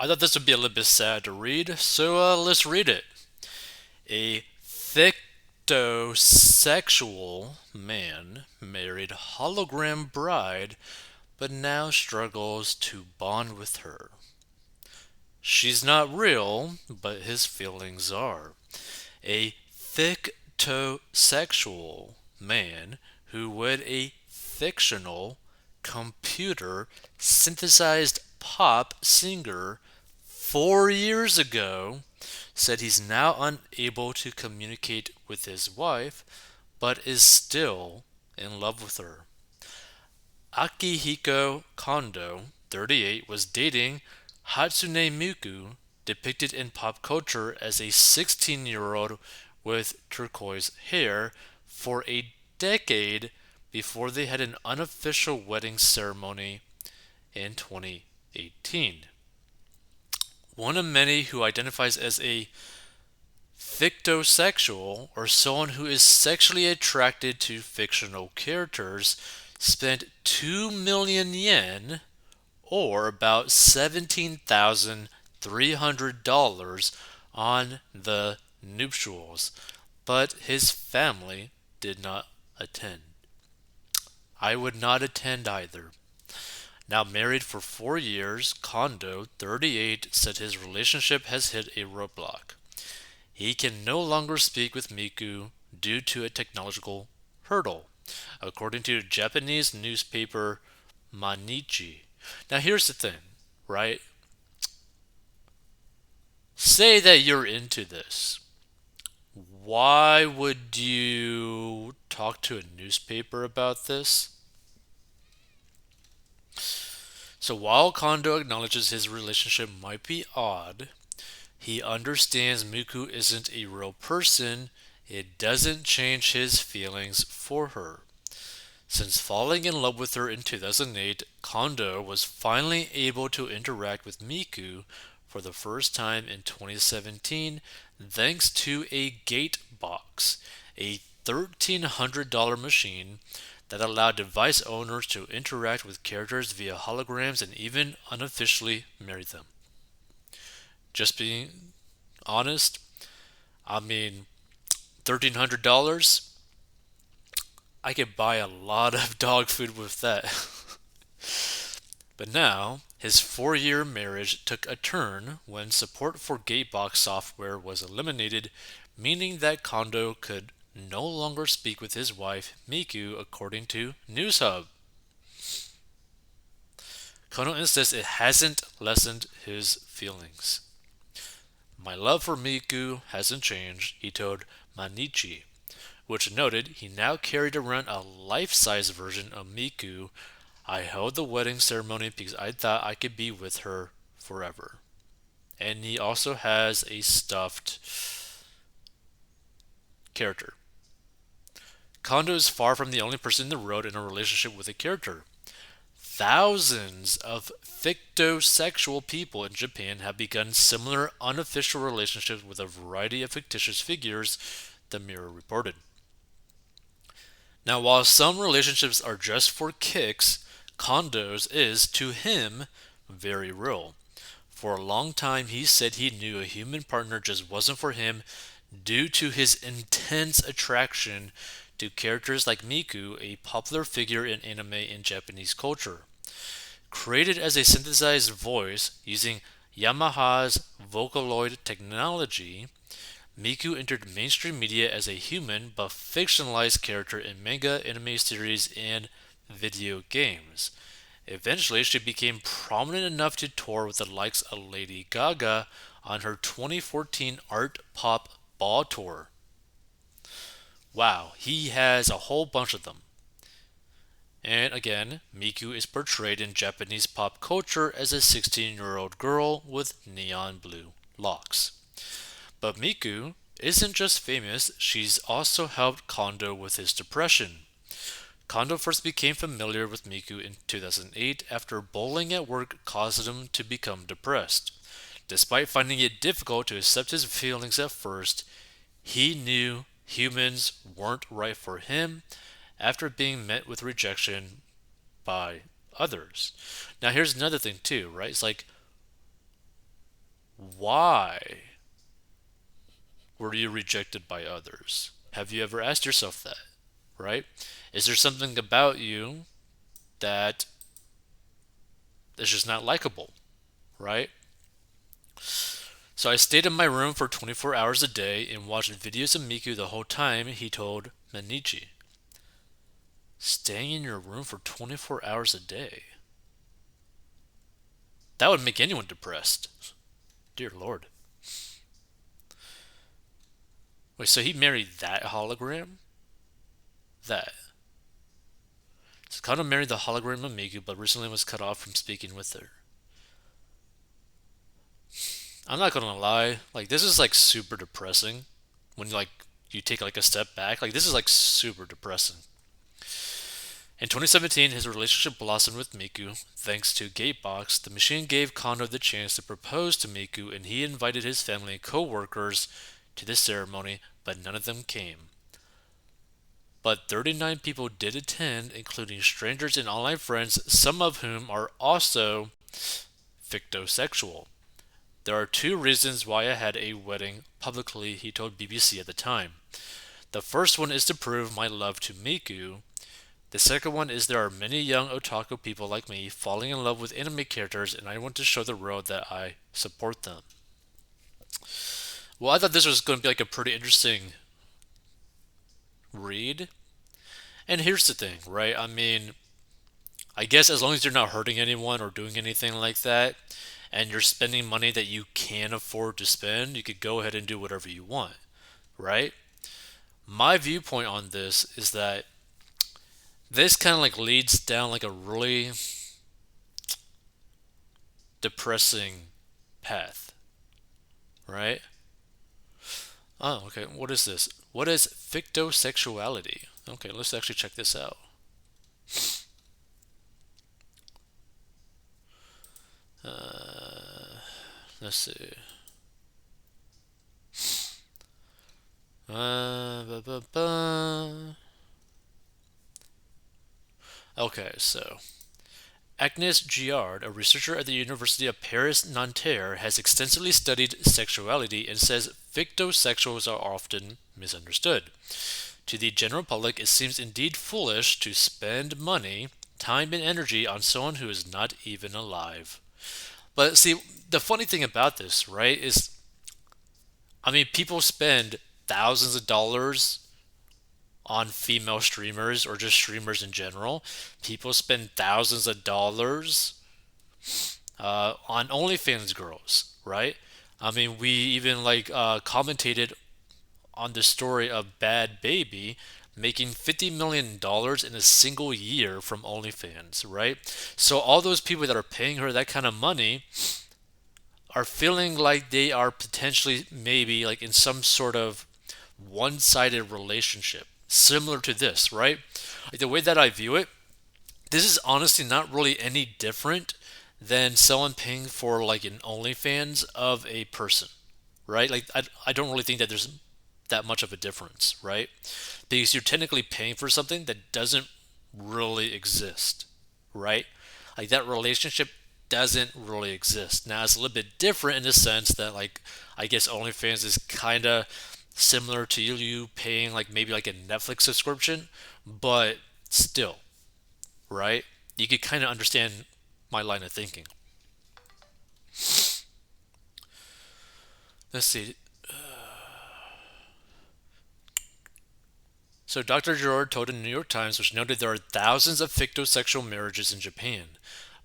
I thought this would be a little bit sad to read, so let's read it. A fictosexual man married hologram bride, but now struggles to bond with her. She's not real, but his feelings are. A fictosexual man who wed a fictional computer synthesized pop singer 4 years ago said he's now unable to communicate with his wife, but is still in love with her. Akihiko Kondo, 38, was dating Hatsune Miku, depicted in pop culture as a 16-year-old with turquoise hair, for a decade before they had an unofficial wedding ceremony in 2018. One of many who identifies as a fictosexual, or someone who is sexually attracted to fictional characters, spent 2 million yen, or about $17,300, on the nuptials, but his family did not attend. I would not attend either. Now married for 4 years, Kondo, 38, said his relationship has hit a roadblock. He can no longer speak with Miku due to a technological hurdle, according to Japanese newspaper Manichi. Now, here's the thing, right? Say that you're into this. Why would you talk to a newspaper about this? So, while Kondo acknowledges his relationship might be odd, he understands Miku isn't a real person. It doesn't change his feelings for her. Since falling in love with her in 2008, Kondo was finally able to interact with Miku for the first time in 2017 thanks to a gate box, a $1,300 machine that allowed device owners to interact with characters via holograms and even unofficially marry them. Just being honest, I mean, $1,300, I could buy a lot of dog food with that. But now, his 4 year marriage took a turn when support for Gatebox software was eliminated, meaning that Kondo could no longer speak with his wife, Miku, according to NewsHub. Kondo insists it hasn't lessened his feelings. My love for Miku hasn't changed, he told Manichi, which noted he now carried around a life size version of Miku. I held the wedding ceremony because I thought I could be with her forever. And he also has a stuffed character. Kondo is far from the only person in the world in a relationship with a character. Thousands of fictosexual people in Japan have begun similar unofficial relationships with a variety of fictitious figures, the Mirror reported. Now, while some relationships are just for kicks, Kondo's is, to him, very real. For a long time, he said he knew a human partner just wasn't for him due to his intense attraction to characters like Miku, a popular figure in anime and Japanese culture. Created as a synthesized voice using Yamaha's Vocaloid technology, Miku entered mainstream media as a human but fictionalized character in manga, anime series, and video games. Eventually, she became prominent enough to tour with the likes of Lady Gaga on her 2014 Art Pop Ball Tour. Wow, he has a whole bunch of them. And again, Miku is portrayed in Japanese pop culture as a 16-year-old girl with neon blue locks. But Miku isn't just famous, she's also helped Kondo with his depression. Kondo first became familiar with Miku in 2008 after bullying at work caused him to become depressed. Despite finding it difficult to accept his feelings at first, he knew humans weren't right for him after being met with rejection by others. Now, here's another thing, too, right? It's like Why were you rejected by others? Have you ever asked yourself that? Right? Is there something about you that is just not likable? Right? So I stayed in my room for 24 hours a day and watched videos of Miku the whole time, he told Manichi. Staying in your room for 24 hours a day. That would make anyone depressed. Dear Lord. Wait, so he married that hologram? That. So Kano married the hologram of Miku, but recently was cut off from speaking with her. I'm not gonna lie, like this is like super depressing. When like you take like a step back, like this is like super depressing. In 2017, his relationship blossomed with Miku. Thanks to Gatebox, the machine gave Kondo the chance to propose to Miku, and he invited his family and co-workers to the ceremony, but none of them came. But 39 people did attend, including strangers and online friends, some of whom are also fictosexual. There are two reasons why I had a wedding publicly, he told BBC at the time. The first one is to prove my love to Miku. The second one is there are many young otaku people like me falling in love with anime characters, and I want to show the world that I support them. Well, I thought this was going to be like a pretty interesting read. And here's the thing, right? I mean, I guess as long as you're not hurting anyone or doing anything like that, and you're spending money that you can afford to spend, you could go ahead and do whatever you want, right? My viewpoint on this is that this kind of like leads down like a really depressing path, right? Oh, okay. What is this? What is fictosexuality? Okay, let's actually check this out. Uh, let's see. Ba, ba, ba. Okay, so Agnes Giard, a researcher at the University of Paris-Nanterre, has extensively studied sexuality and says fictosexuals are often misunderstood. To the general public, it seems indeed foolish to spend money, time, and energy on someone who is not even alive. But see, the funny thing about this, right, is I mean, people spend thousands of dollars on female streamers or just streamers in general. People spend thousands of dollars on OnlyFans girls, right? I mean, we even like commentated on the story of Bad Baby making $50 million in a single year from OnlyFans, right? So all those people that are paying her that kind of money are feeling like they are potentially maybe like in some sort of one-sided relationship similar to this, right? Like the way that I view it, this is honestly not really any different than someone paying for like an OnlyFans of a person, right? Like I don't really think that there's that much of a difference, right? Because you're technically paying for something that doesn't really exist, right? Like that relationship doesn't really exist. Now it's a little bit different in the sense that like I guess OnlyFans is kind of similar to you paying like maybe like a Netflix subscription, but still, right? You could kind of understand my line of thinking. Let's see. So Dr. Gerard told the New York Times, which noted there are thousands of fictosexual marriages in Japan.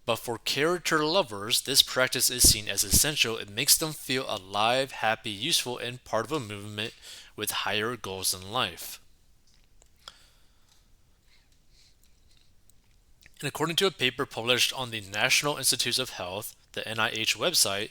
But for character lovers, this practice is seen as essential. It makes them feel alive, happy, useful, and part of a movement with higher goals in life. And according to a paper published on the National Institutes of Health, the NIH website,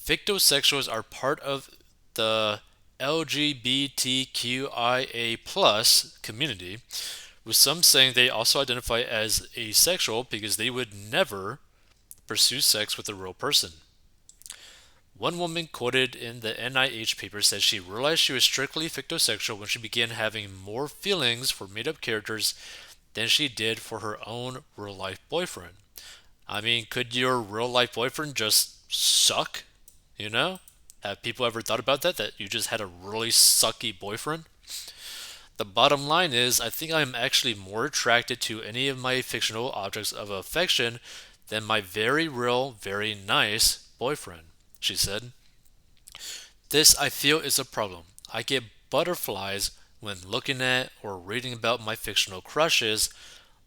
fictosexuals are part of the LGBTQIA plus community, with some saying they also identify as asexual because they would never pursue sex with a real person. One woman quoted in the NIH paper said she realized she was strictly fictosexual when she began having more feelings for made up characters than she did for her own real life boyfriend. I mean, could your real life boyfriend just suck? You know? Have people ever thought about that? That you just had a really sucky boyfriend? The bottom line is, I think I am actually more attracted to any of my fictional objects of affection than my very real, very nice boyfriend, she said. This, I feel, is a problem. I get butterflies when looking at or reading about my fictional crushes,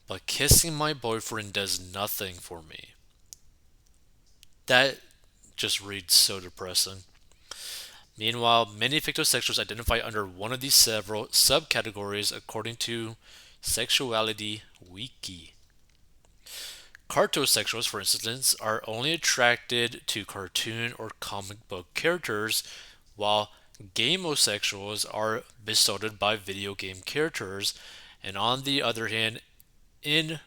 but kissing my boyfriend does nothing for me. That just reads so depressing. Meanwhile, many fictosexuals identify under one of these several subcategories according to Sexuality Wiki. Cartosexuals, for instance, are only attracted to cartoon or comic book characters, while gamosexuals are besotted by video game characters, and on the other hand, in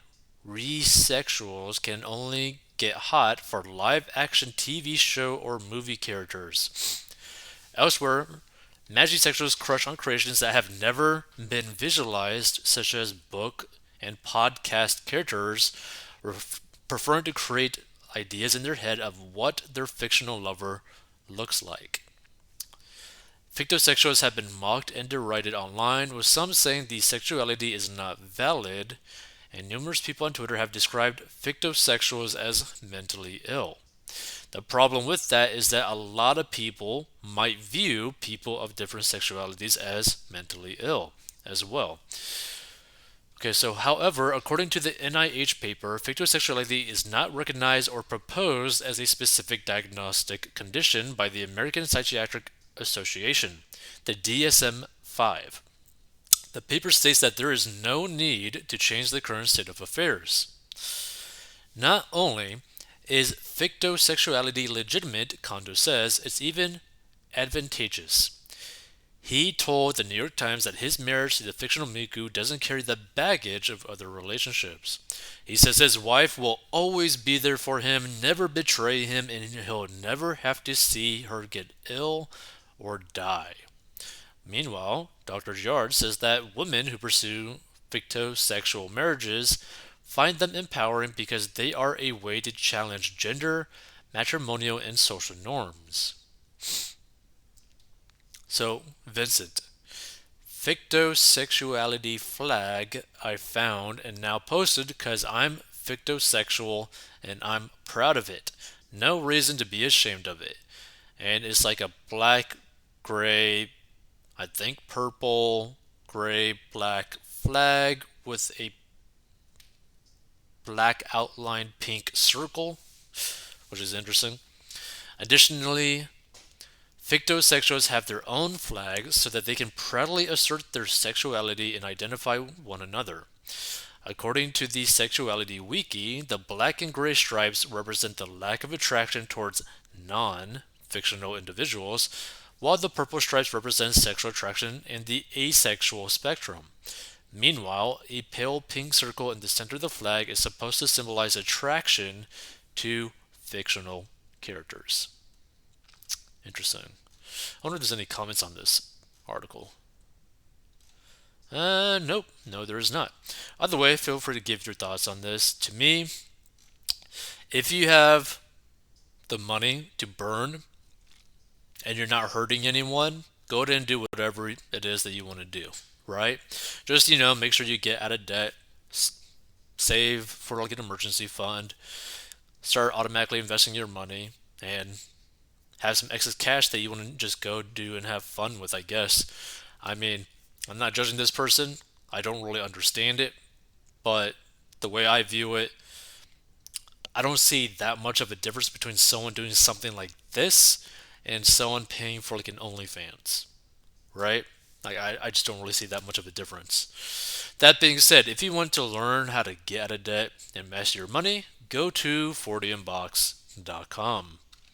resexuals can only get hot for live action TV show or movie characters. Elsewhere, magisexuals crush on creations that have never been visualized, such as book and podcast characters, preferring to create ideas in their head of what their fictional lover looks like. Fictosexuals have been mocked and derided online, with some saying the sexuality is not valid, and numerous people on Twitter have described fictosexuals as mentally ill. The problem with that is that a lot of people might view people of different sexualities as mentally ill as well. Okay, so however, according to the NIH paper, fictosexuality is not recognized or proposed as a specific diagnostic condition by the American Psychiatric Association, the DSM 5. The paper states that there is no need to change the current state of affairs. Not only is fictosexuality legitimate, Kondo says, it's even advantageous. He told the New York Times that his marriage to the fictional Miku doesn't carry the baggage of other relationships. He says his wife will always be there for him, never betray him, and he'll never have to see her get ill or die. Meanwhile, Dr. Yard says that women who pursue fictosexual marriages find them empowering because they are a way to challenge gender, matrimonial, and social norms. So, Vincent, fictosexuality flag I found and now posted because I'm fictosexual and I'm proud of it. No reason to be ashamed of it. And it's like a black, gray, I think purple, gray, black flag with a black outlined pink circle, which is interesting. Additionally, fictosexuals have their own flags so that they can proudly assert their sexuality and identify one another. According to the Sexuality Wiki, the black and gray stripes represent the lack of attraction towards non fictional individuals, while the purple stripes represent sexual attraction in the asexual spectrum. Meanwhile, a pale pink circle in the center of the flag is supposed to symbolize attraction to fictional characters. Interesting. I wonder if there's any comments on this article. Nope. No, there is not. Either way, feel free to give your thoughts on this. To me, if you have the money to burn and you're not hurting anyone, go ahead and do whatever it is that you want to do, right? Just, make sure you get out of debt, save for like an emergency fund, start automatically investing your money, and have some excess cash that you want to just go do and have fun with, I guess. I mean, I'm not judging this person. I don't really understand it, but the way I view it, I don't see that much of a difference between someone doing something like this and someone paying for like an OnlyFans, right? Like I just don't really see that much of a difference. That being said, if you want to learn how to get out of debt and master your money, go to 40inbox.com.